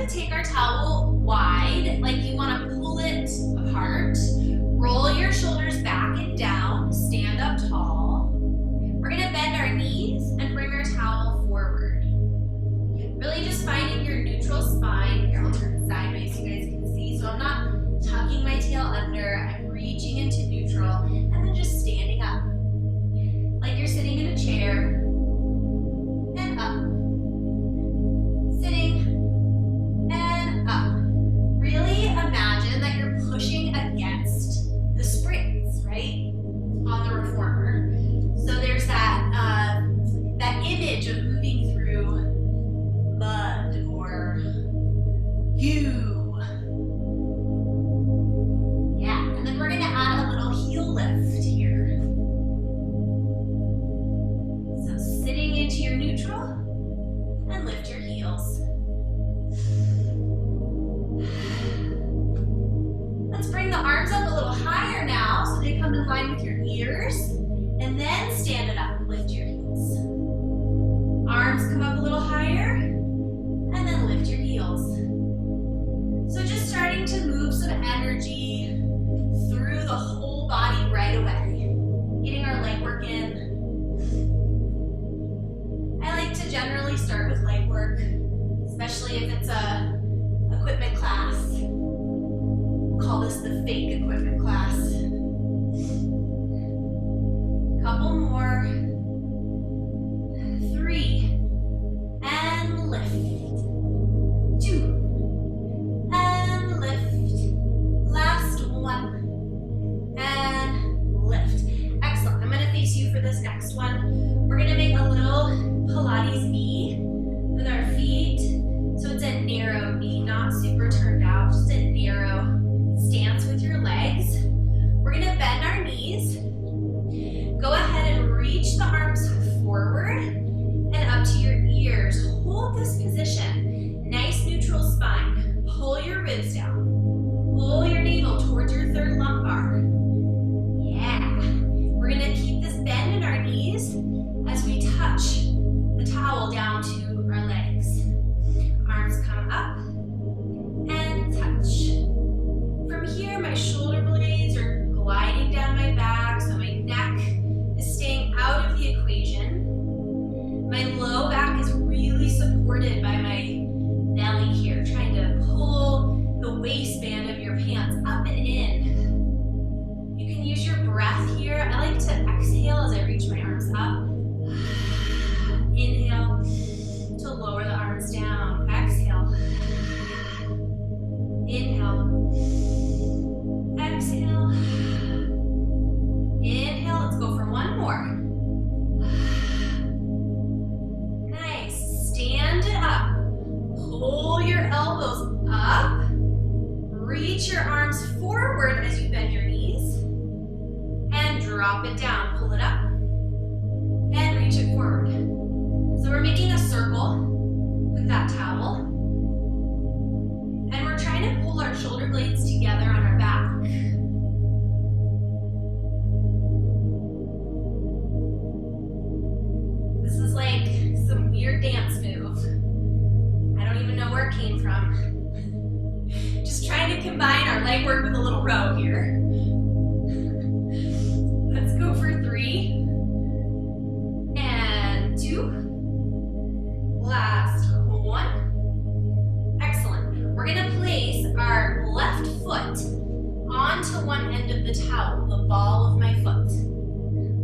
to take our towel wide, like you want to pull it apart. Roll your shoulders back and down, stand up tall. We're going to bend our knees and bring our towel forward. Really just finding your neutral spine. Here, I'll turn it sideways so you guys can see. So I'm not tucking my tail under, I'm reaching into neutral, and then just standing up. Like you're sitting in a chair, and up. Sitting, and up. Really imagine that you're pushing against the springs, right, on the reformer. So there's that image of moving through mud or you. Yeah, and then we're going to add a little heel lift here. So sitting into your neutral and lift your heels. Let's bring the arms up a little higher now so they come in line with your ears, and then stand it up, lift your heels. Arms come up a little higher, and then lift your heels. So just starting to move some energy through the whole body right away, getting our leg work in. I like to generally start with leg work, especially if it's a equipment class. Call this the fake equipment class. Couple more. 3, and lift. 2, and lift. Last one, and lift. Excellent. I'm going to face you for this next one. We're going to make a little Pilates V with our feet. So it's a narrow knee, not super turned out, just a narrow stance with your legs. We're going to bend our knees. Go ahead and reach the arms forward and up to your ears. Hold this position. Nice neutral spine. Pull your ribs down. Pull your navel towards your third lumbar. Yeah. We're going to keep this bend in our knees as we touch the towel down to our legs. Arms come up and touch. From here, my shoulder blades are gliding down my back, so my neck is staying out of the equation. My low back is really supported by my belly here, trying to pull the waistband of your pants up and in. You can use your breath here. I like to exhale as I reach my arms up. Inhale to lower the arms down. Exhale. Inhale. Exhale. Inhale. Let's go for one more. Nice. Stand it up. Pull your elbows up. Reach your arms forward as you bend your knees. And drop it down. Pull it up. And reach it forward. So we're making a circle with that towel. And we're trying to pull our shoulder blades together on our back. This is like some weird dance move. I don't even know where it came from. Just trying to combine our leg work with a little row here. Let's go for 3 and 2. Last one. Excellent. We're going to place our left foot onto one end of the towel, the ball of my foot,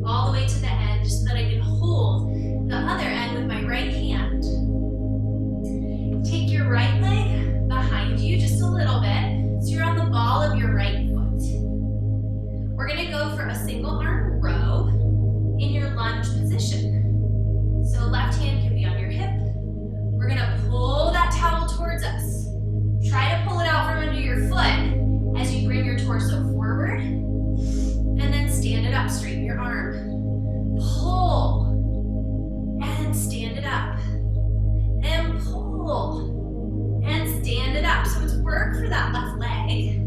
all the way to the end, so that I can hold the other end with my right hand. Take your right leg behind you just a little bit, so you're on the ball of your right foot. We're going to go for a single arm row in your lunge position. So left hand can be on your hip. We're going to pull that towel towards us. Try to pull it out from under your foot as you bring your torso forward, and then stand it up, straighten your arm. Pull, and stand it up. And pull, and stand it up. So it's work for that left leg.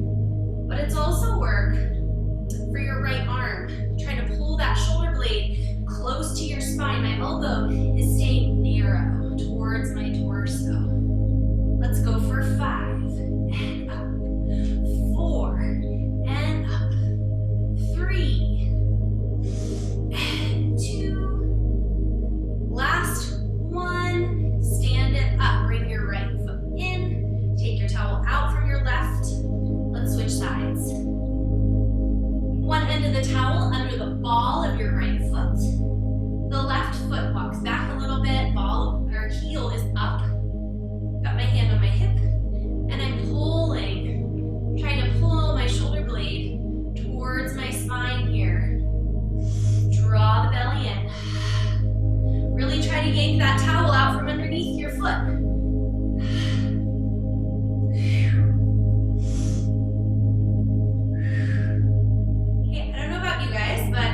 ball of your right foot. The left foot walks back a little bit, ball or heel is up. Got my hand on my hip, and I'm pulling, trying to pull my shoulder blade towards my spine here. Draw the belly in. Really try to yank that towel out from underneath your foot. Okay, I don't know about you guys, but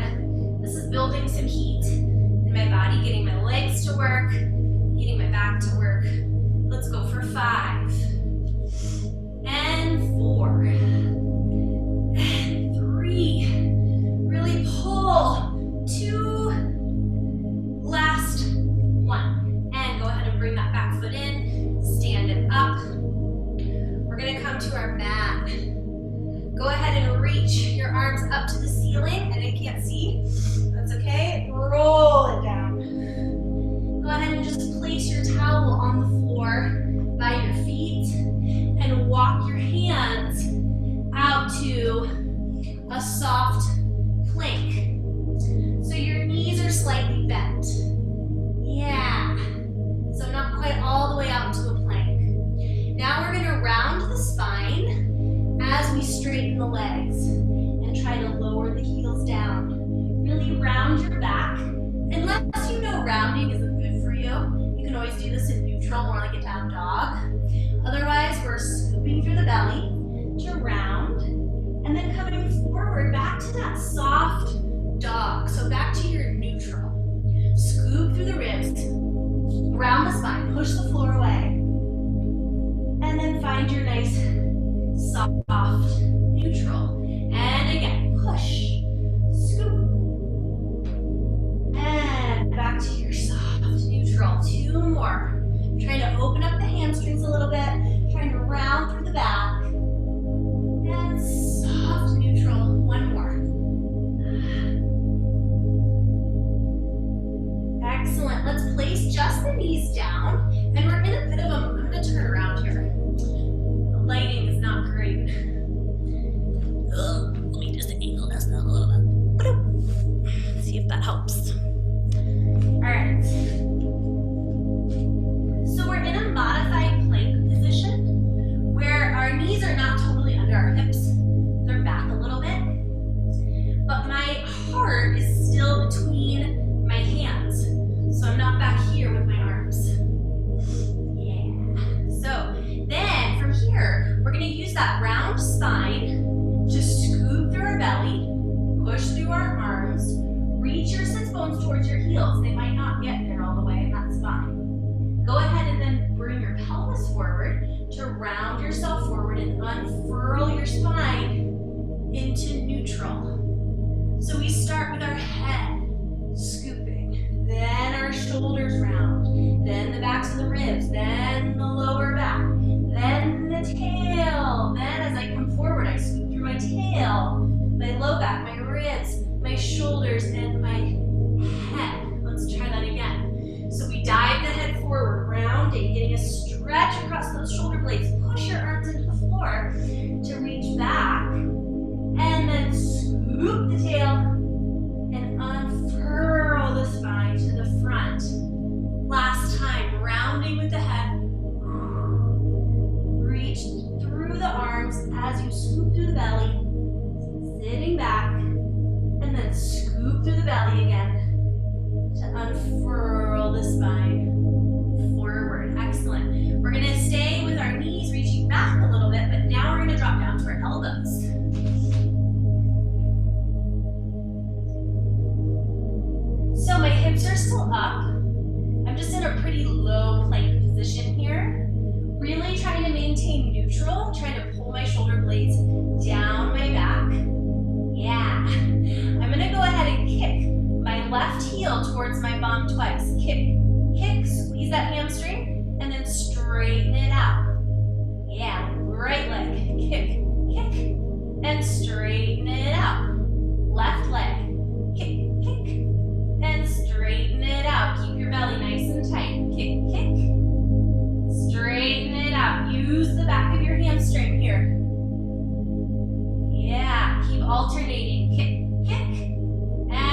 this is building some heat in my body, getting my legs to work, getting my back to work. Let's go for 5 and 4 and 3. Really pull. 2. Last 1. And go ahead and bring that back foot in. Stand it up. We're going to come to our mat. Go ahead and reach your arms up to the ceiling. And I can't see. That's okay. Roll it down. Go ahead and just place your towel on the floor by your feet and walk your hands out to a soft plank. So your knees are slightly bent. Yeah. So not quite all the way out to a plank. Now we're going to round the spine as we straighten the legs and try to lower the heels down. Really round your back. Unless you know rounding isn't good for you, you can always do this in neutral, more like a down dog. Otherwise, we're scooping through the belly to round and then coming forward back to that soft dog. So back to your neutral. Scoop through the ribs, round the spine, push the floor away, and then find your nice soft neutral. And again, push, scoop, and back to your soft neutral. 2 more. Trying to open up the hamstrings a little bit, trying to round through the back, and soft neutral. 1 more. Excellent. Let's place just the knees down, and we're in a bit of a, I'm going to turn around here. The lighting is not great. Let me just angle this down a little bit. See if that helps. All right. So we're in a modified plank position where our knees are not totally under our hips. They're back a little bit. But my heart is still between my hands. So I'm not back here with my arms. Yeah. So then from here, we're going to use that round spine to scoop through our belly, push through our arms, reach your sits bones towards your heels. They might not get there all the way, and that's fine. Go ahead and then bring your pelvis forward to round yourself forward and unfurl your spine into neutral. So we start with our head scooping, then our shoulders round, then the backs of the ribs, then the lower back, then the tail. Then as I come forward, I scoop through my tail, my low back, my ribs, my shoulders, and my head. Let's try that again. So we dive the head forward, rounding, getting a stretch across those shoulder blades. Push your arms into the floor to reach back. And then scoop the tail and unfurl the spine to the front. Last time, rounding with the head. Reach through the arms as you scoop through the belly. Sitting back. And then scoop through the belly again to unfurl the spine forward. Excellent. We're going to stay with our knees reaching back a little bit, but now we're going to drop down to our elbows. So my hips are still up. I'm just in a pretty low plank position here. Really trying to maintain neutral, trying to pull my shoulder blades down my back. Yeah. I'm going to go ahead and kick my left heel towards my bum twice. Kick, kick, squeeze that hamstring, and then straighten it out. Yeah, right leg, kick, kick, and straighten it out. Left leg, kick, kick, and straighten it out. Keep your belly nice and tight. Kick, kick, straighten it out. Use the back of your hamstring here. Yeah, keep alternating. Kick, kick, and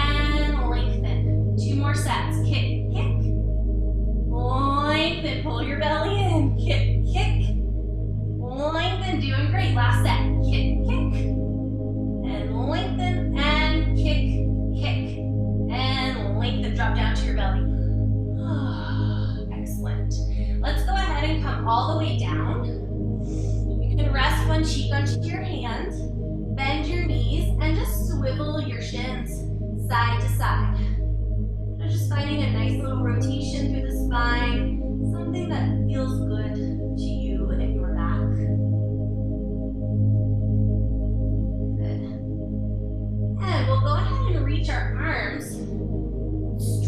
shins side to side. Just finding a nice little rotation through the spine, something that feels good to you and your back. Good. And we'll go ahead and reach our arms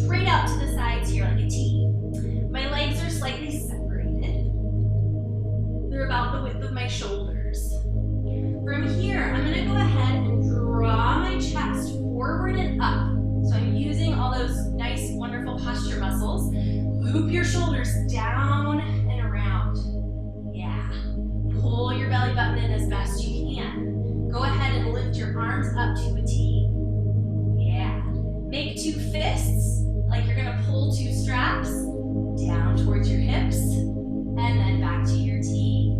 straight out to the sides here like a T. My legs are slightly separated. They're about the width of my shoulders. From here, I'm going to go ahead and draw my chest forward and up. So I'm using all those nice, wonderful posture muscles. Loop your shoulders down and around. Yeah. Pull your belly button in as best you can. Go ahead and lift your arms up to a T. Yeah. Make two fists, like you're gonna pull two straps, down towards your hips, and then back to your T.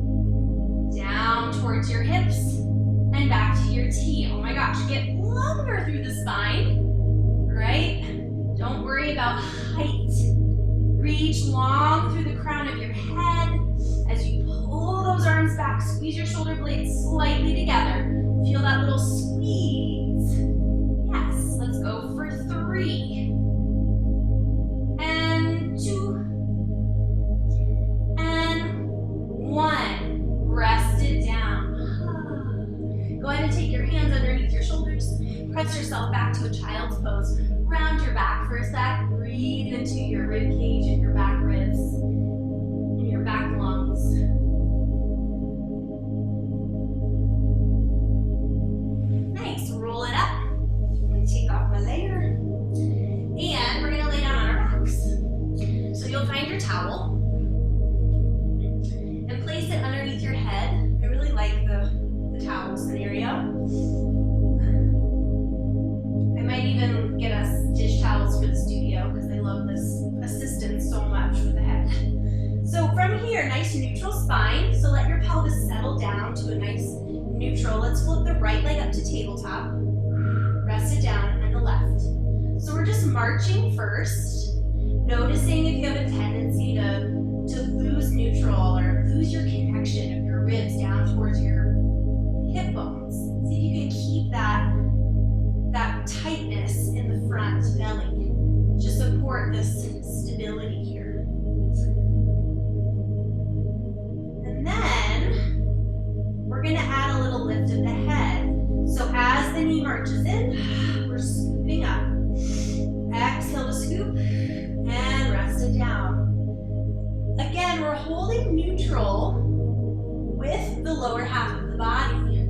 Down towards your hips, and back to your T. Oh my gosh, get longer through the spine. Right? Don't worry about height. Reach long through the crown of your head. As you pull those arms back, squeeze your shoulder blades slightly together. Feel that little squeeze. Yes, let's go for 3. And 2. And 1. Rest it down. Go ahead and take your hands underneath your shoulders. Press yourself back to a child's pose. Round your back for a sec. Breathe into your rib cage and your back ribs and your back lungs. Nice. Roll it up. I'm going to take off my layer. And we're going to lay down on our backs. So you'll find your towel and place it underneath your head. I really like the towel scenario. I might even get us dish towels for the studio because I love this assistance so much for the head. So from here, nice neutral spine. So let your pelvis settle down to a nice neutral. Let's flip the right leg up to tabletop. Rest it down and the left. So we're just marching first, noticing if you have a tendency to lose neutral or lose your connection of your ribs down towards your hip bones. See if you can keep that tightness in the front belly to support this stability here. And then we're going to add a little lift of the head. So as the knee marches in, we're scooping up. Exhale to scoop and rest it down. Again, we're holding neutral with the lower half of the body.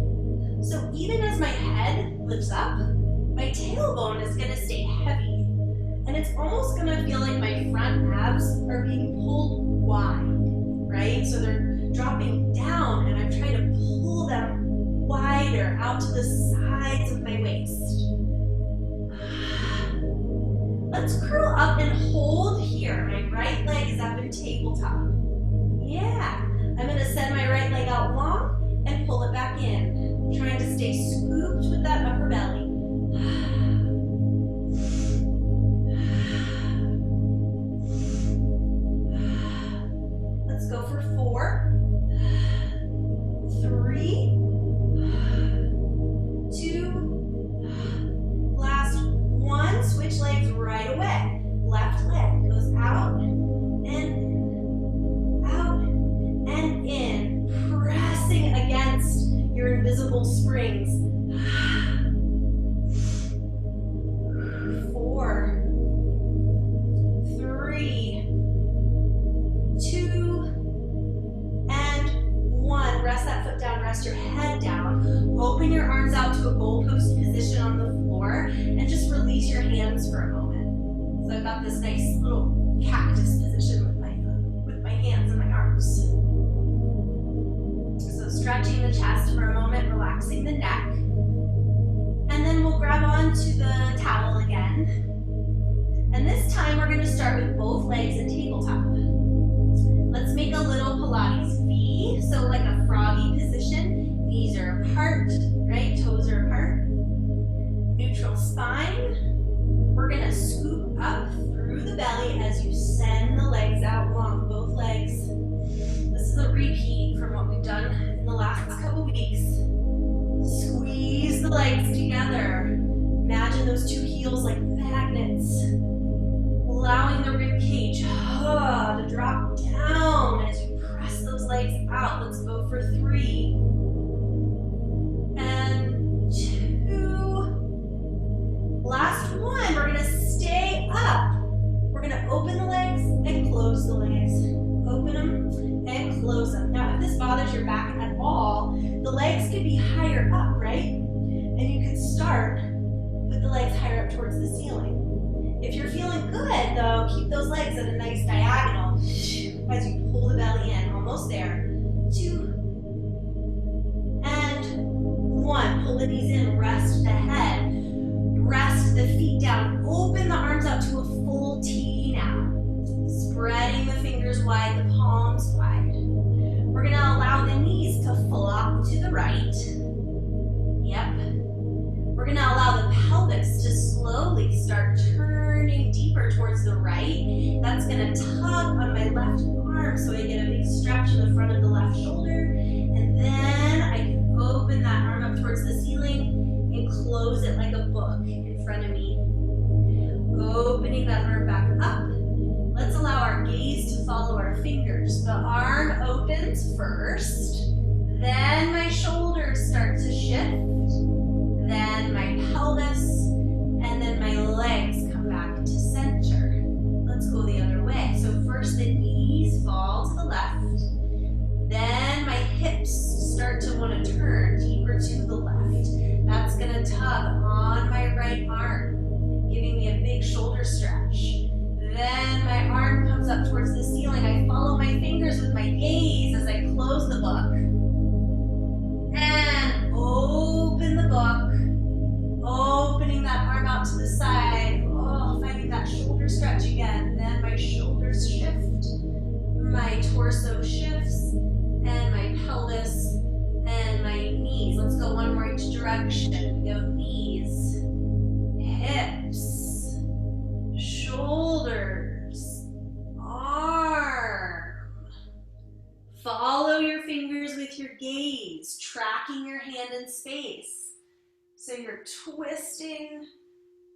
So even as my head lifts up, my tailbone is going to stay heavy, and it's almost going to feel like my front abs are being pulled wide, right? So they're dropping down, and I'm trying to pull them wider out to the sides of my waist. Let's curl up and hold here. My right leg is up in tabletop. Yeah, I'm going to send my right leg out long and pull it back in, trying to stay scooped with that upper belly. Let's go for 4, 3, 2, last 1. Switch legs right away. Left leg goes out and in, pressing against your invisible springs. 4, 3, 2, and 1. Rest that foot down, rest your head down. Open your arms out to a goalpost position on the floor and just release your hands for a moment. So I've got this nice little cactus position with my hands and my arms. So stretching the chest for a moment, relaxing the neck. And then we'll grab onto the towel again. And this time we're going to start with both legs in tabletop. Let's make a little Pilates V, so like a froggy position. Knees are apart, right? Toes are apart. Neutral spine. We're going to scoop up through the belly as you send the legs out long, both legs. This is a repeat from what we've done in the last couple weeks. Squeeze the legs together. Imagine Imagine those two heels like magnets, allowing the rib cage to drop down as you press those legs out. Let's go for 3 and 2. Last one. We're gonna stay up. We're gonna open the legs and close the legs. Open them and close them. Now, if this bothers your back at all, the legs could be higher up, right? And you could start with the legs higher up towards the ceiling. If you're feeling good, though, keep those legs at a nice diagonal as you pull the belly in. Almost there. 2 and 1. Pull the knees in. Rest the head. Rest the feet down. Open the arms out to a full T now. Spreading the fingers wide, the palms wide. We're going to allow the knees to flop to the right. Yep. We're going to allow the pelvis to slowly start turning deeper towards the right. That's going to tug on my left arm so I get a big stretch in the front of the left shoulder. And then I can open that arm up towards the ceiling and close it like a book in front of me. Opening that arm back up. Let's allow our gaze to follow our fingers. The arm opens first, then my shoulders start to shift, then my pelvis, and then my legs come back to center. Let's go the other way. So first the knees fall to the left, then my hips start to want to turn deeper to the left. That's going to tug on my right arm, giving me a big shoulder stretch. Then my arm comes up towards the ceiling. I follow my fingers with my gaze as I close the book. And open the book. Opening that arm out to the side. Oh, finding that shoulder stretch again. Then my shoulders shift. My torso shifts. And my pelvis and my knees. Let's go one more each direction. We go knees, hips, shoulders, arm. Follow your fingers with your gaze, tracking your hand in space. So you're twisting,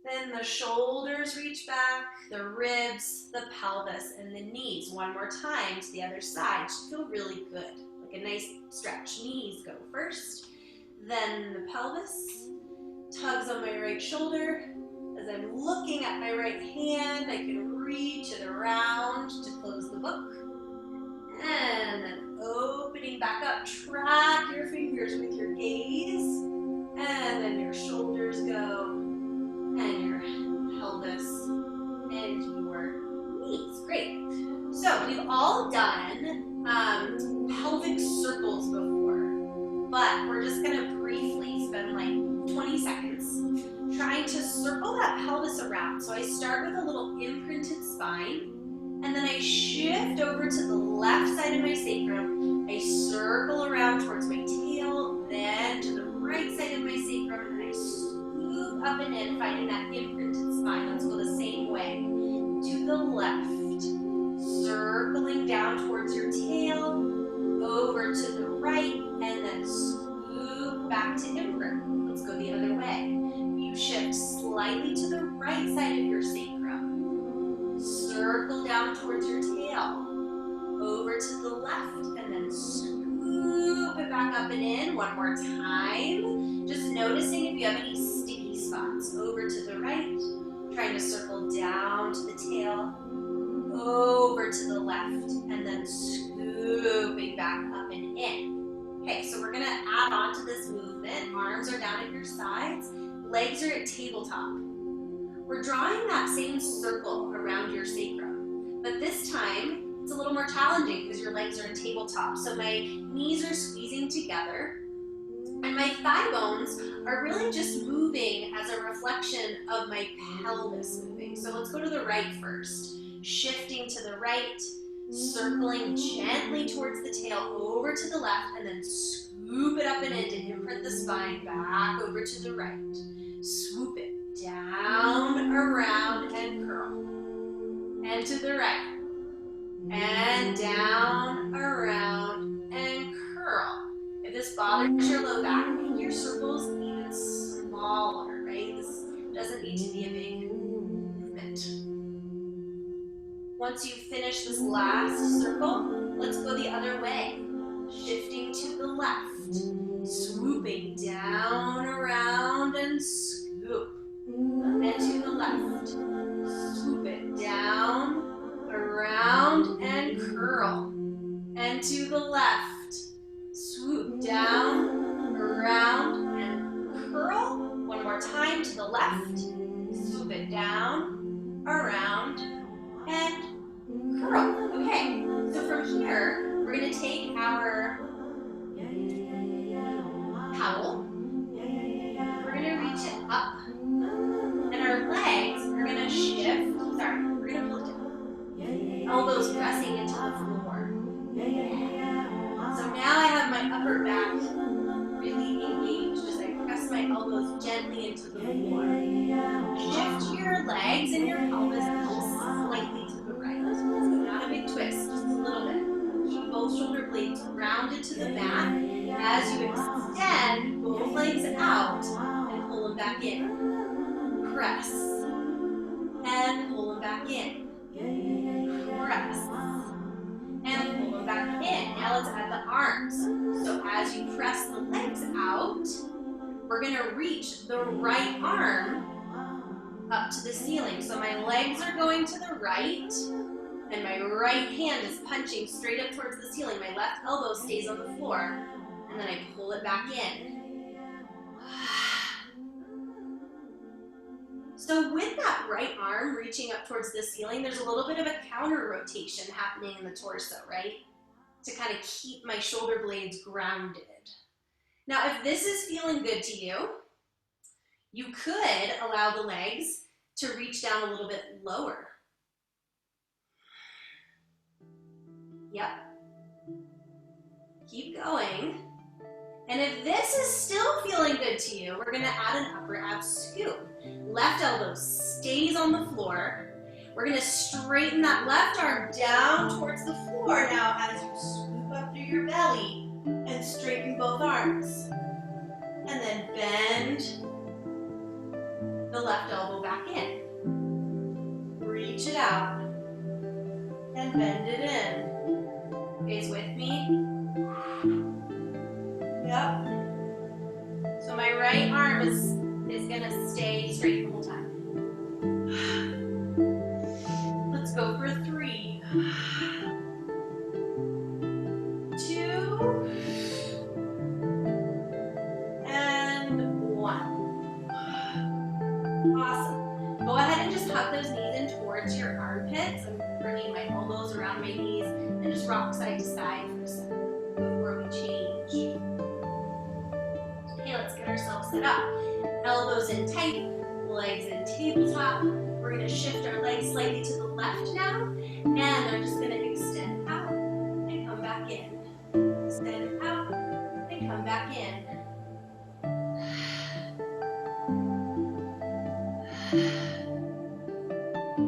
then the shoulders reach back, the ribs, the pelvis, and the knees. One more time to the other side. Should feel really good, like a nice stretch. Knees go first, then the pelvis tugs on my right shoulder. As I'm looking at my right hand, I can reach it around to close the book. And then opening back up, track your fingers with your gaze. And then your shoulders go, and your pelvis, and your knees. Great. So we've all done pelvic circles before, but we're just going to briefly spend like 20 seconds trying to circle that pelvis around. So I start with a little imprinted spine, and then I shift over to the left side of my sacrum. I circle around towards my tail, then to the right side of my sacrum, and I scoop up and in, finding that imprinted spine. Let's go the same way. To the left, circling down towards your tail, over to the right, and then scoop back to imprint. Let's go the other way. You shift slightly to the right side of your sacrum, circle down towards your tail, over to the left, and then scoop it back up and in. One more time. Just noticing if you have any sticky spots. Over to the right, trying to circle down to the tail, over to the left, and then scooping back up and in. Okay, so we're going to add on to this movement. Arms are down at your sides, legs are at tabletop. We're drawing that same circle around your sacrum, but this time it's a little more challenging because your legs are at tabletop. So my knees are squeezing together, and my thigh bones are really just moving as a reflection of my pelvis moving. So let's go to the right first. Shifting to the right, circling gently towards the tail, over to the left, and then swoop it up and in to imprint the spine back over to the right. Swoop it down, around, and curl. And to the right. And down, around, and curl. If this bothers your low back, make your circles even smaller, right? This doesn't Once you finish this last circle, let's go the other way. Shifting to the left, swooping down, around, and scoop. And to the left, swoop it down, around, and curl. And to the left, swoop down, around, and curl. One more time to the left, swoop it down, around, and curl. Okay, so from here, we're going to take our towel, we're going to reach it up, and our legs are going to shift, we're going to pull it down. Elbows pressing into the floor. So now I have my upper back really engaged as I press my elbows gently into the floor. Shift your legs and your pelvis slightly to the right. So not a big twist, just a little bit. Keep both shoulder blades rounded to the mat as you extend both legs out and pull them back in. Press. And pull them back in. Press. And pull them back in. Now let's add the arms. So as you press the legs out, we're going to reach the right arm up to the ceiling. So my legs are going to the right, and my right hand is punching straight up towards the ceiling. My left elbow stays on the floor, and then I pull it back in. So with that right arm reaching up towards the ceiling, there's a little bit of a counter rotation happening in the torso, right? To kind of keep my shoulder blades grounded. Now, if this is feeling good to you, you could allow the legs to reach down a little bit lower. Yep. Keep going. And if this is still feeling good to you, we're going to add an upper ab scoop. Left elbow stays on the floor. We're going to straighten that left arm down towards the floor now as you scoop up through your belly and straighten both arms. And then bend the left elbow back in. Reach it out and bend it in. Gaze with me. Yep. So my right arm is gonna stay straight the whole time. Let's go for 3, 2, and 1. Awesome. Go ahead and just hug those knees in towards your armpits. I'm bringing my elbows around my knees and just rock side to side for a second before we change. Okay, let's get ourselves set up. Elbows in tight, legs in tabletop. We're going to shift our legs slightly to the left now, and I'm just going to extend out and come back in. Extend out and come back in.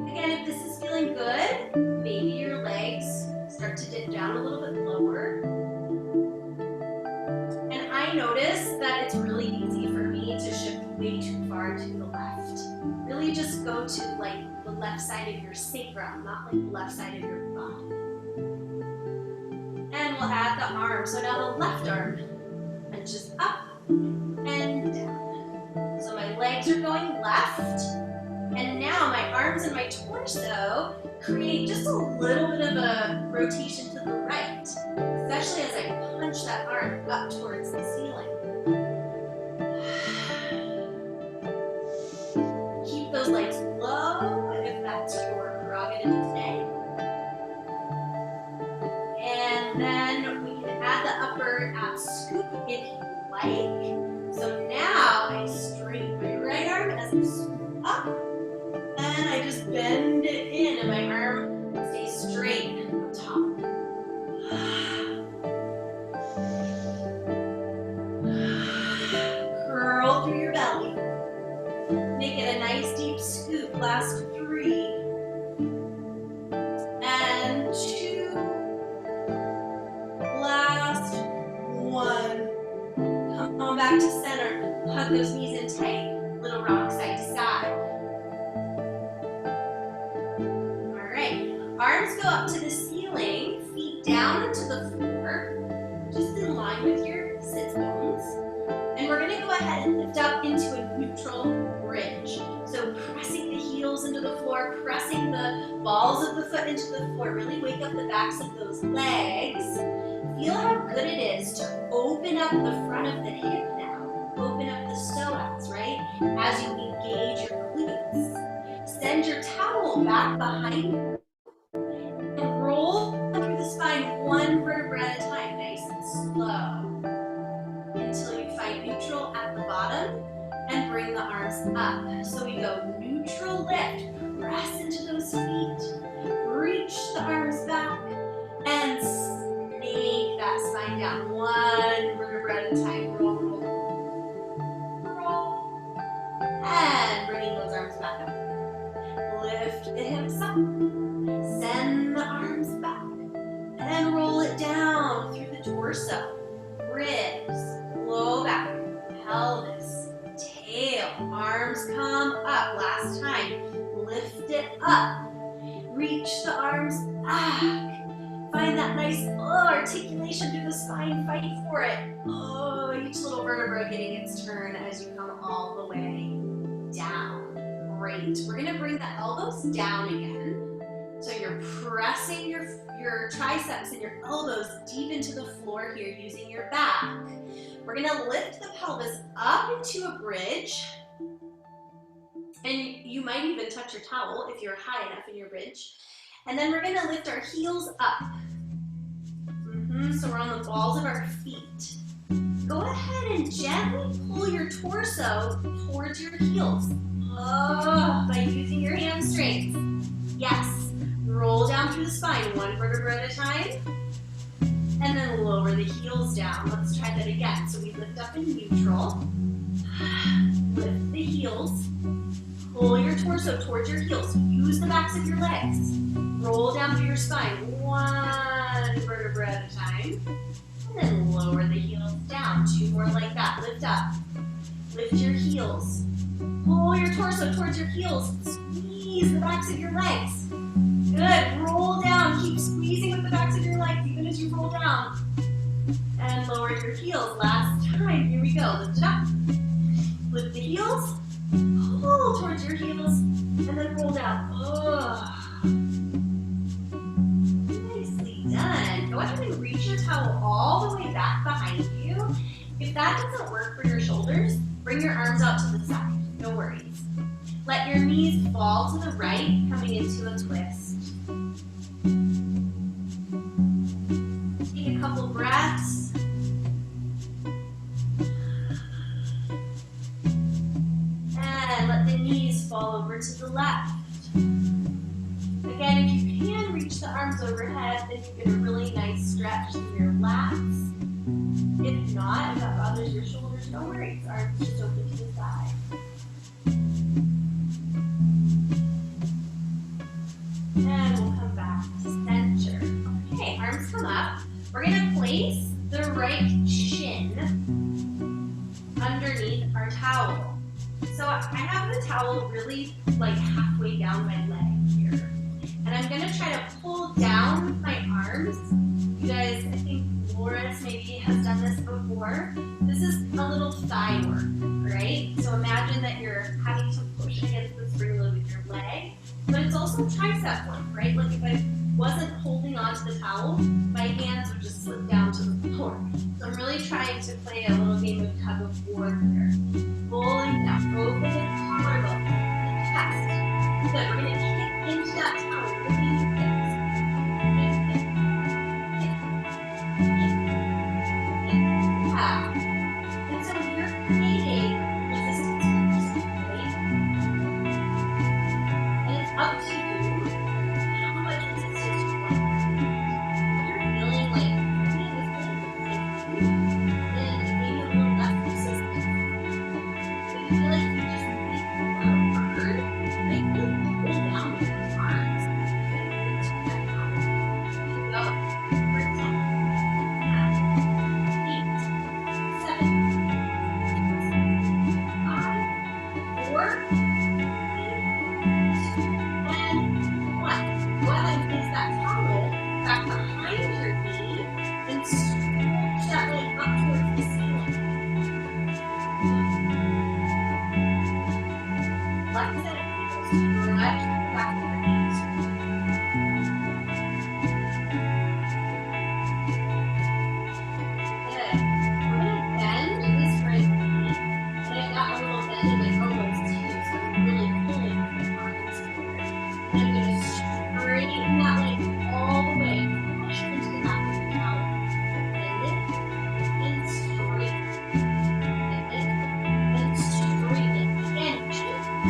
Again, if this is feeling good, maybe your legs start to dip down a little bit lower. And I notice that it's really easy for me to shift way too far to the left. Really just go to like the left side of your sacrum, not like the left side of your body. And we'll add the arm. So now the left arm punches up and down. So my legs are going left. And now my arms and my torso create just a little bit of a rotation to the right, especially as I punch that arm up towards the ceiling. Keep those legs low if that's your prerogative today. And then we can add the upper ab scoop if you like. So now I straighten my right arm as I scoop up. And I just bend it in and my arm stays straight up top. Curl through your belly. Make it a nice deep scoop. Last 3. And 2. Last 1. Come on back to center. Hug those knees in tight. Little rock side to side. ahead and lift up into a neutral bridge. So pressing the heels into the floor, pressing the balls of the foot into the floor. Really wake up the backs of those legs. Feel how good it is to open up the front of the hip now. Open up the psoas, right? As you engage your glutes. Send your towel back behind you. And roll through the spine one vertebra at a time, nice and slow. Until you find neutral at the bottom and bring the arms up. So we go neutral lift, press into those feet, reach the arms back, and snake that spine down. One vertebra at a time, roll, roll, roll. And bringing those arms back up. Lift the hips up, send the arms back, and then roll it down through the torso, ribs, low back, pelvis, tail, arms come up. Last time, lift it up, reach the arms back. Find that nice articulation through the spine, fight for it. Each little vertebra getting its turn as you come all the way down. Great. We're gonna bring the elbows down again. So you're pressing your triceps and your elbows deep into the floor here using your back. We're gonna lift the pelvis up into a bridge. And you might even touch your towel if you're high enough in your bridge. And then we're gonna lift our heels up. So we're on the balls of our feet. Go ahead and gently pull your torso towards your heels. By using your hamstrings. Yes. Roll down through the spine, one vertebra at a time. And then lower the heels down. Let's try that again. So we lift up in neutral. Lift the heels. Pull your torso towards your heels. Use the backs of your legs. Roll down through your spine, one vertebra at a time. And then lower the heels down. Two more like that. Lift up. Lift your heels. Pull your torso towards your heels. Squeeze the backs of your legs. Good. Roll down. Keep squeezing with the backs of your legs even as you roll down. And lower your heels. Last time. Here we go. Lift it up. Lift the heels. Pull towards your heels. And then roll down. Nicely done. Go ahead and reach your towel all the way back behind you. If that doesn't work for your shoulders, bring your arms out to the side. No worries. Let your knees fall to the right, coming into a twist. Take a couple breaths. And let the knees fall over to the left. Again, if you can reach the arms overhead, then you get a really nice stretch through your lats. If not, if that bothers your shoulders, no worries. Arms just open to the side. And we'll come back to center. Okay, arms come up. We're going to place the right shin underneath our towel. So I have the towel really like halfway down my leg here. And I'm going to try to pull down with my arms. You guys, I think Loris maybe has done this before. This is a little thigh work, right? So imagine that you're having to push against the spring load with your leg. But it's also tricep work, right? Like if I wasn't holding onto the towel, my hands would just slip down to the floor. So I'm really trying to play a little game of tug of war here. Pulling down, open the collarbone, the chest. Good, we're gonna kick into that towel. Yeah. And so you're creating resistance, right? And it's up to you how much resistance you want. You're feeling like and maybe a little less resistance. But you feel like you just need a bird, like really pull down with your arms. And into that power. You go. For example. 5, 4, 3, 2, and 1. Go ahead and place that towel back behind your knee and stretch that leg up towards the ceiling.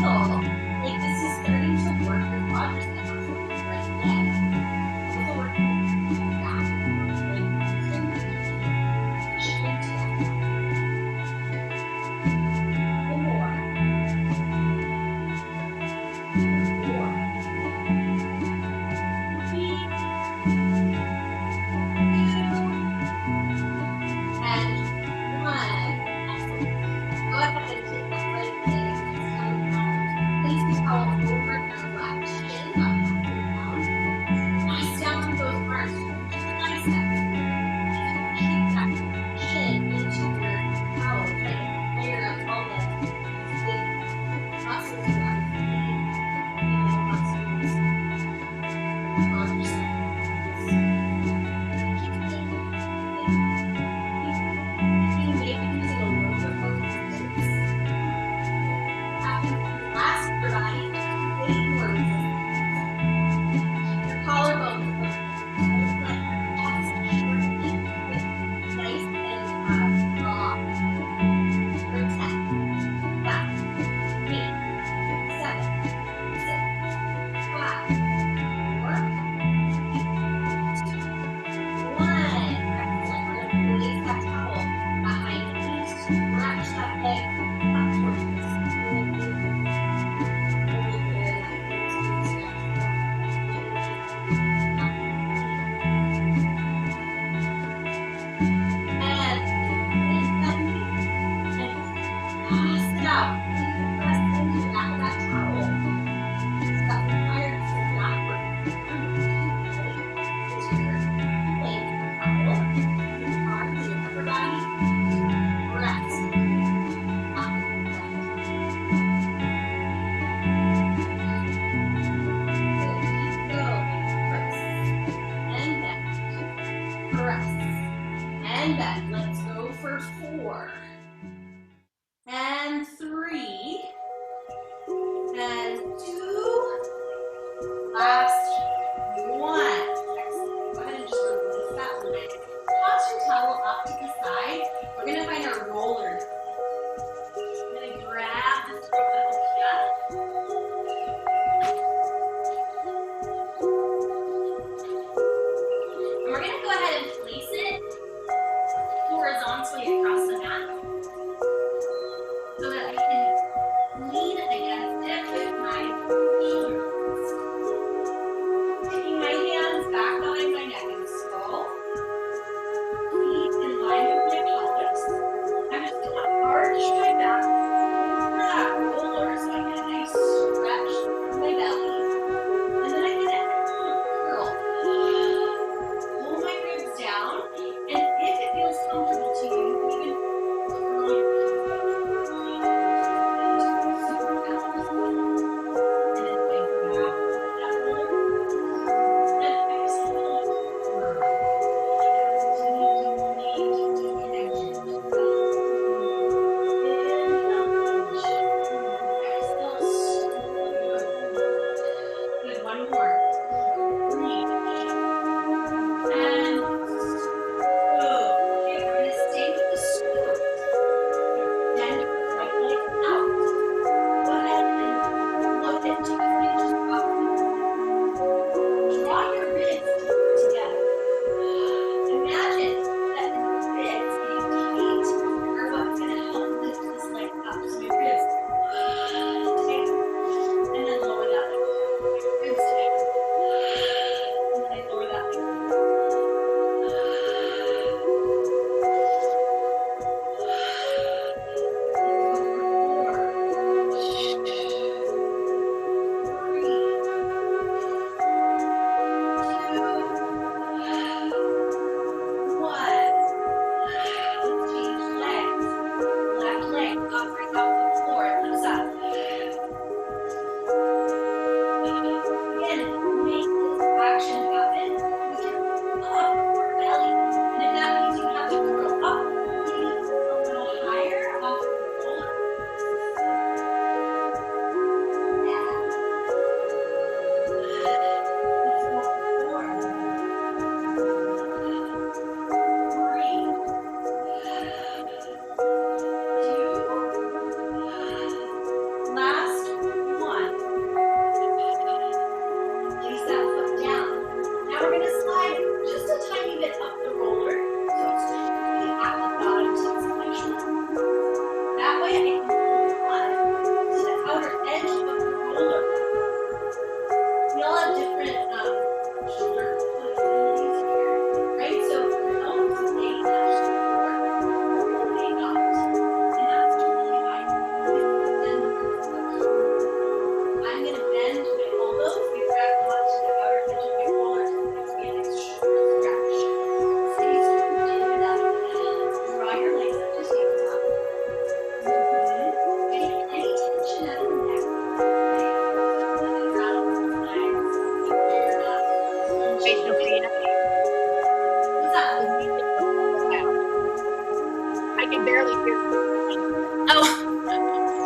feel like this is starting to work your quadriceps muscle in your right leg. Also working your back, like straight to that. One more. And then let's go for 4 and 3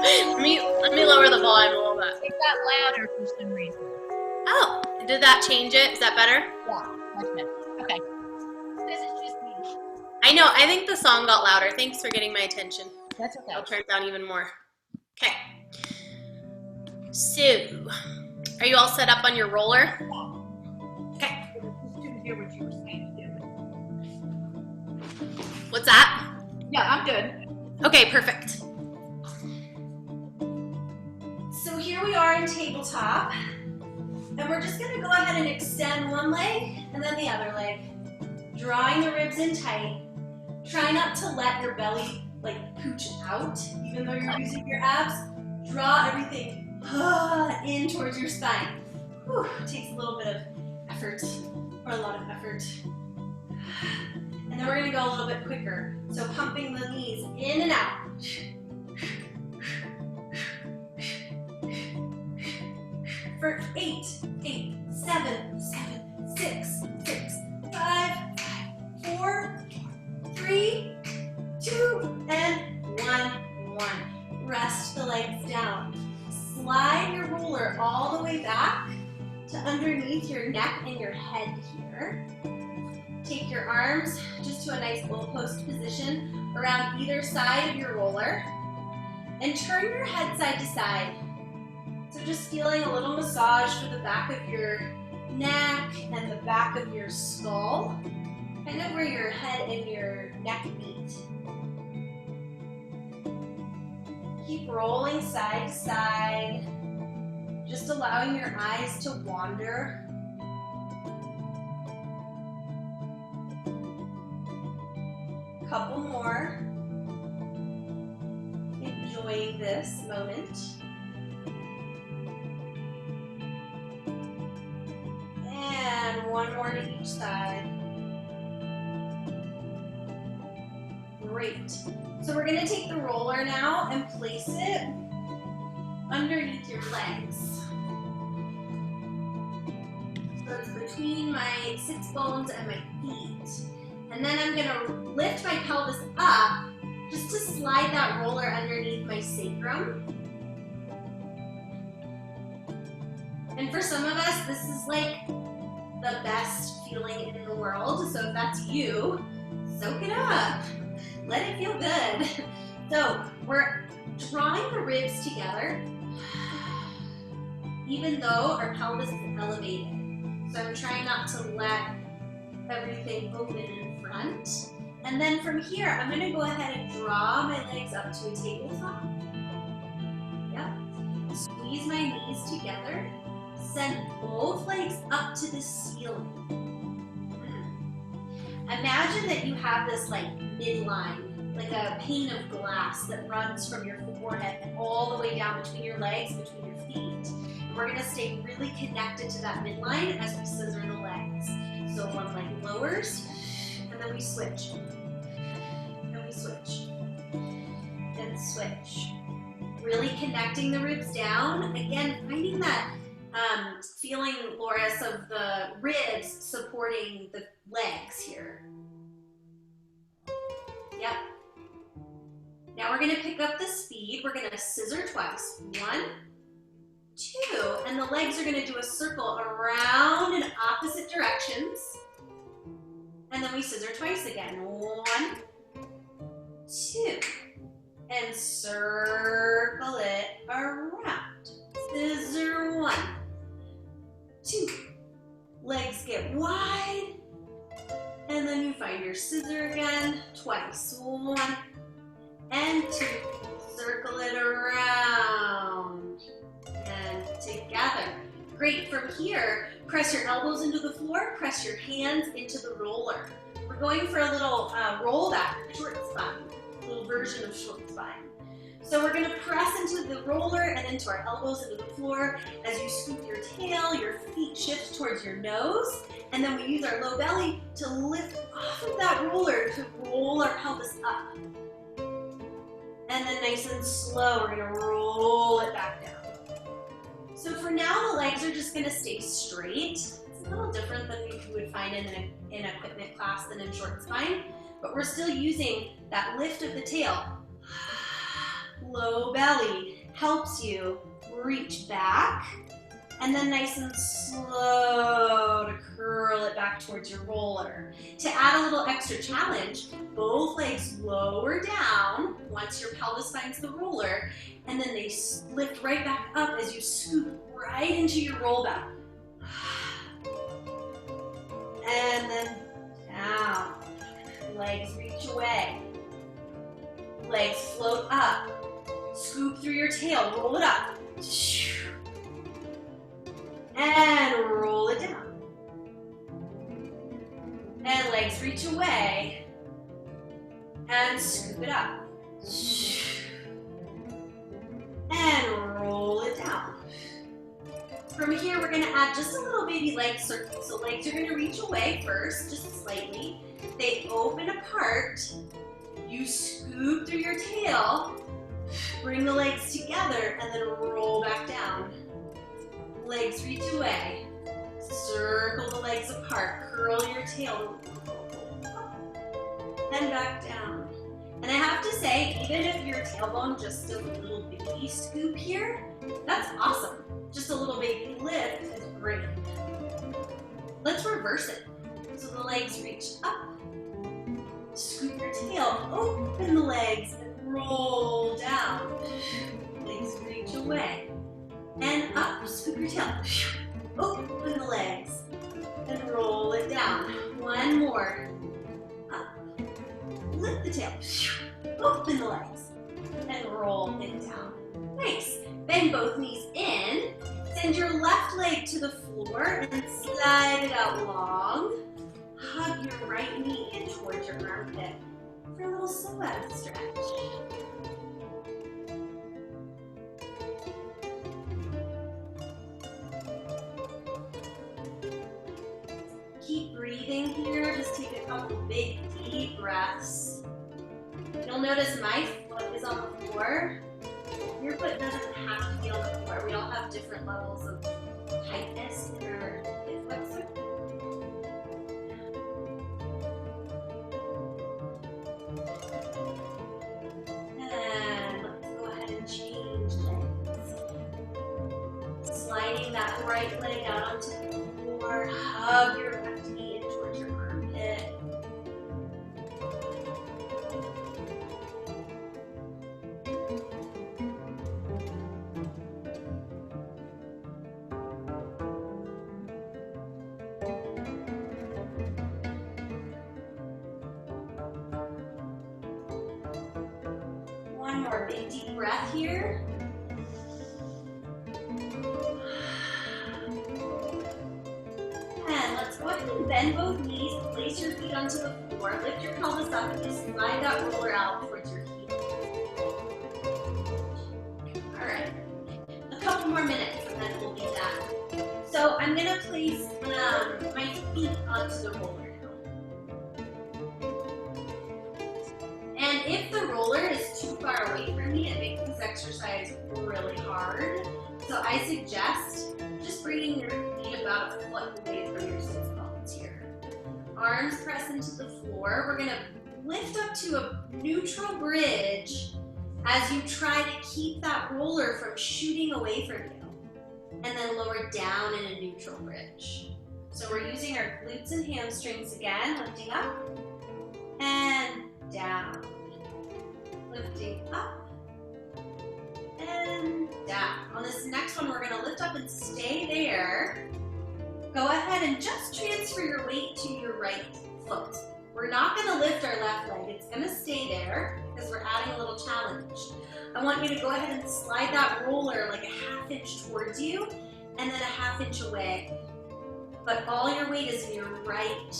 Let me lower the volume a little bit. It got louder for some reason. Oh, did that change it? Is that better? Yeah, much better. Okay. Because it's just me. I know, I think the song got louder. Thanks for getting my attention. That's okay. I'll turn it down even more. Okay. So, are you all set up on your roller? Okay. Just couldn't hear what you were saying to do. What's that? Yeah, I'm good. Okay, perfect. So here we are in tabletop, and we're just gonna go ahead and extend one leg and then the other leg, drawing the ribs in tight. Try not to let your belly like pooch out, even though you're using your abs. Draw everything in towards your spine. Whew, takes a little bit of effort, or a lot of effort. And then we're gonna go a little bit quicker. So pumping the knees in and out. For 8, 7, 6, 5, 4, 3, 2, and 1. Rest the legs down. Slide your roller all the way back to underneath your neck and your head here. Take your arms just to a nice goalpost position around either side of your roller and turn your head side to side. So just feeling a little massage for the back of your neck and the back of your skull, kind of where your head and your neck meet. Keep rolling side to side, just allowing your eyes to wander. Couple more. Enjoying this moment. And one more to each side. Great. So we're going to take the roller now and place it underneath your legs. So it's between my sits bones and my feet. And then I'm going to lift my pelvis up just to slide that roller underneath my sacrum. And for some of us, this is like the best feeling in the world. So if that's you, soak it up. Let it feel good. So we're drawing the ribs together, even though our pelvis is elevated. So I'm trying not to let everything open in front. And then from here, I'm gonna go ahead and draw my legs up to a tabletop. Yep. Squeeze my knees together. Send both legs up to the ceiling. Imagine that you have this like midline, like a pane of glass that runs from your forehead all the way down between your legs, between your feet. And we're gonna stay really connected to that midline as we scissor the legs. So one leg lowers, and then we switch. And we switch. And switch. Really connecting the ribs down. Again, finding that feeling, Loris, of the ribs supporting the legs here. Yep. Now we're going to pick up the speed. We're going to scissor twice. 1, 2, and the legs are going to do a circle around in opposite directions. And then we scissor twice again. 1, 2, and circle it around. Scissor 1, 2, legs get wide, and then you find your scissor again, twice. 1 and 2, circle it around, and together. Great, from here, press your elbows into the floor, press your hands into the roller. We're going for a little roll back, short spine, a little version of short spine. So we're gonna press into the roller and into our elbows into the floor. As you scoop your tail, your feet shift towards your nose, and then we use our low belly to lift off of that roller to roll our pelvis up. And then nice and slow, we're gonna roll it back down. So for now, the legs are just gonna stay straight. It's a little different than you would find in an equipment class than in short spine, but we're still using that lift of the tail. Low belly, helps you reach back and then nice and slow to curl it back towards your roller. To add a little extra challenge, both legs lower down once your pelvis finds the roller, and then they lift right back up as you scoop right into your roll back. And then down. Legs reach away. Legs float up. Scoop through your tail, roll it up. And roll it down. And legs reach away. And scoop it up. And roll it down. From here, we're gonna add just a little baby leg circle. So legs are gonna reach away first, just slightly. They open apart. You scoop through your tail, bring the legs together, and then roll back down. Legs reach away. Circle the legs apart. Curl your tail. Then back down. And I have to say, even if your tailbone just does a little baby scoop here, that's awesome. Just a little baby lift is great. Let's reverse it. So the legs reach up. Scoop your tail, open the legs, and roll down. Legs reach away. And up, scoop your tail. Open the legs, and roll it down. One more. Up. Lift the tail. Open the legs, and roll it down. Nice. Bend both knees in. Send your left leg to the floor and slide it out long. Hug your right knee in towards your armpit for a little slow out stretch. Keep breathing here. Just take a couple big, deep breaths. You'll notice my foot is on the floor. Your foot doesn't have to be on the floor. We all have different levels of tightness in our hip flexor. And let's go ahead and change legs. Sliding that right leg out onto the floor. Hug your left knee in towards your armpit. One more big deep breath here. And let's go ahead and bend both knees, place your feet onto the floor, lift your pelvis up, and just slide that roller out towards your heel. All right, a couple more minutes and then we'll be done. So I'm gonna place my feet onto the roller. And if the roller is too far away from me, it makes this exercise really hard. So I suggest just bringing your feet about a foot away from your sits bones here. Arms press into the floor. We're gonna lift up to a neutral bridge as you try to keep that roller from shooting away from you. And then lower down in a neutral bridge. So we're using our glutes and hamstrings again, lifting up and down. Lifting up and down. On this next one, we're going to lift up and stay there. Go ahead and just transfer your weight to your right foot. We're not going to lift our left leg. It's going to stay there because we're adding a little challenge. I want you to go ahead and slide that roller like a ½ inch towards you and then a ½ inch away. But all your weight is in your right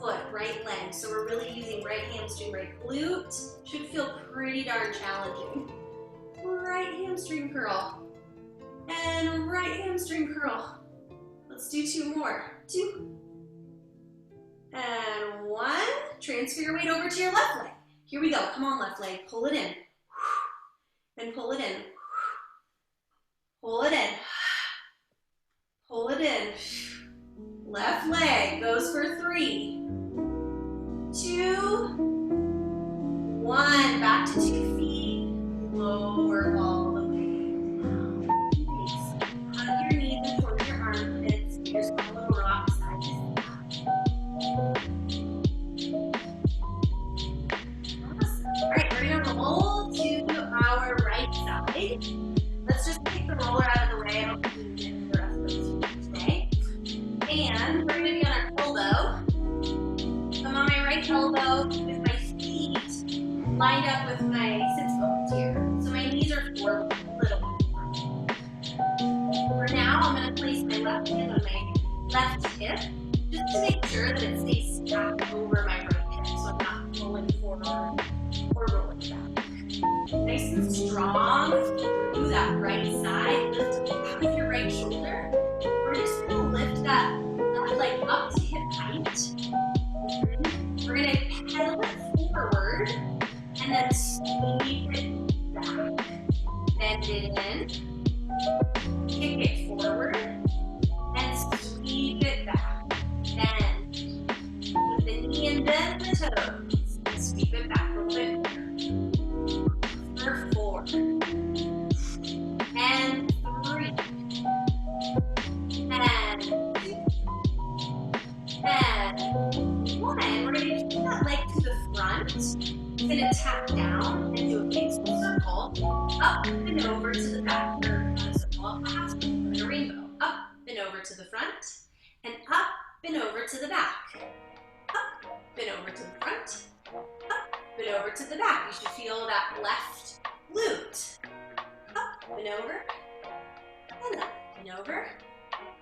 foot, right leg. So we're really using right hamstring, right glute. Should feel pretty darn challenging. Right hamstring curl. And right hamstring curl. Let's do two more. 2. And 1. Transfer your weight over to your left leg. Here we go. Come on, left leg. Pull it in. And pull it in. Pull it in. Pull it in. Left leg goes for 3. 2, 1, back to 2 feet, lower all Let's just take the roller out of the way. I don't think we need it for the rest of today. And we're going to be on our elbow. I'm on my right elbow with my feet lined up with my sits bones here. So my knees are forward a little bit. For now, I'm going to place my left hand on my left hip just to make sure that it stays stacked over my right hip so I'm not rolling forward or rolling back. Nice and strong through that right side. Lift out of your right shoulder. We're just going to lift that leg up to hip height. We're going to pedal it forward and then sweep it back. Bend it in. Kick it forward and sweep it back. Bend. With the knee and then the toes. And sweep it back a little bit more. For 4. And 3. And 2. And 1. We're going to keep that leg to the front. We're going to tap down and do a big circle. Up and over to the back. Or not a circle, a half circle, like a rainbow. Up and over to the front. And up and over to the back. Up and over to the front. Up and over to the back. You should feel that left glute. Up and over. And up and over.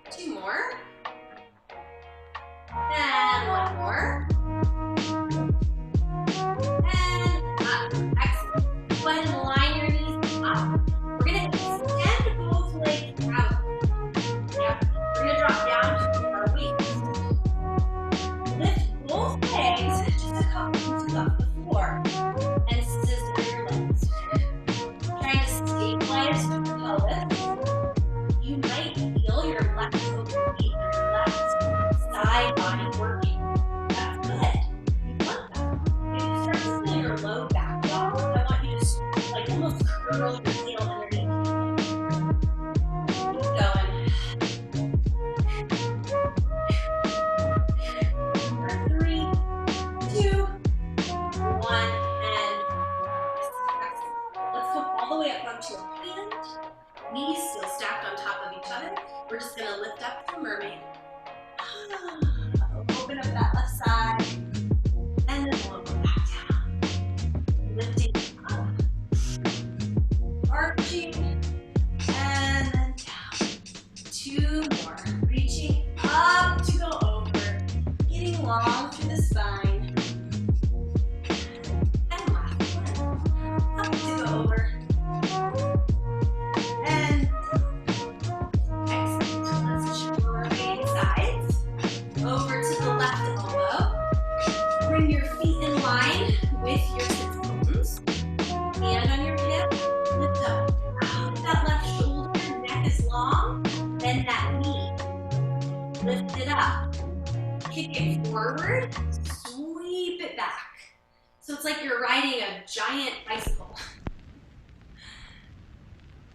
2 more. And 1 more. And up. Excellent. Go ahead and line your knees up. We're going to extend both legs out. Yep. We're going to drop down to our waist. Lift both legs just a couple inches off the floor. And scissor your legs. Trying to stabilize the pelvis. You might feel your left oblique, your left side body working. That's good. You want that. If you start to feel your low back wall, I want you to like almost curl your tail underneath. Keep going. For 3, 2, 1, and let's come all the way up onto your hand. Knees still stacked on top of each other. We're just going to lift up the mermaid. Open up that left side. And then we'll go back down. Lifting up. Arching. And then down. 2 more. Reaching up to go over. Getting long through the spine. And last one. Up to go over. And excellent. Let's join sides. Over to the left elbow. Bring your feet in line with your sits bones. Hand on your hip. Lift up out that left shoulder. Neck is long. Bend that knee. Lift it up. Kick it forward. Sweep it back. So it's like you're riding a giant bicycle.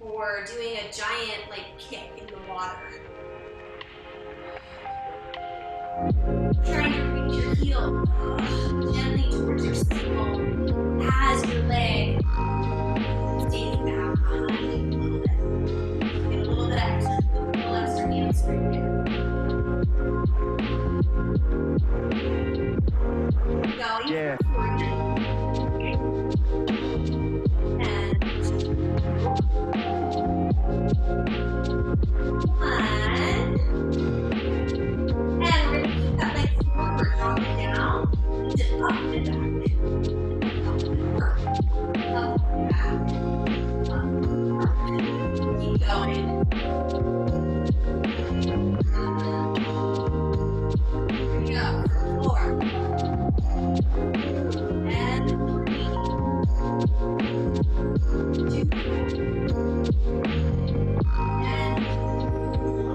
Or doing a giant kick in the water. Trying to reach your heel gently towards your sitting bone as your leg stays back behind you a little bit. Get a little bit of extra, hamstring here. Going forward. And 1. And we're going to keep that leg forward, drop it down, lift it up and back. Up and back. Up and back. Up and back. Keep going. Here we go. 4. And 3. 2. And 1.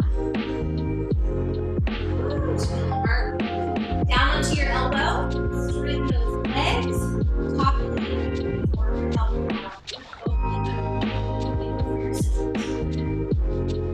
Down onto your elbow, straighten those legs, top of the knee, forward, elbow, opening up, for your scissors.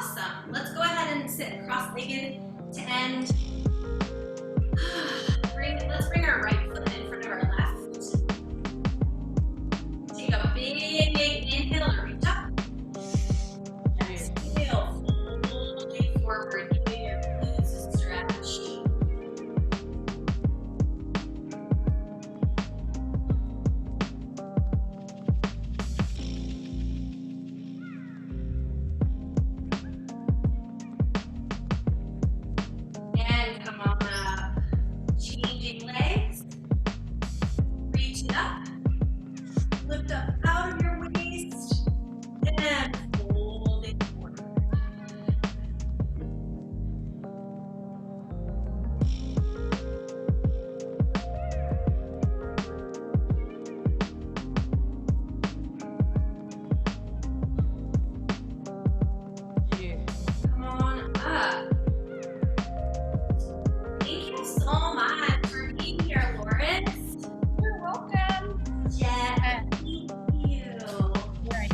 Awesome. Let's go ahead and sit cross-legged to end. Let's bring our right foot in front of our left. Take a big inhale and reach up. Exhale, fully forward, giving your glutes a stretch. And come on up. Changing legs. Reach it up. Lift up out of your waist. And fold it forward. Come on up. Thank you so much for being here, Lawrence. You're welcome. Yeah, thank you. Right.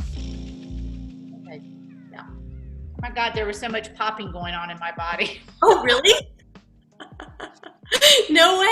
Okay. Yeah. Oh my God, there was so much popping going on in my body. Oh, really? No way.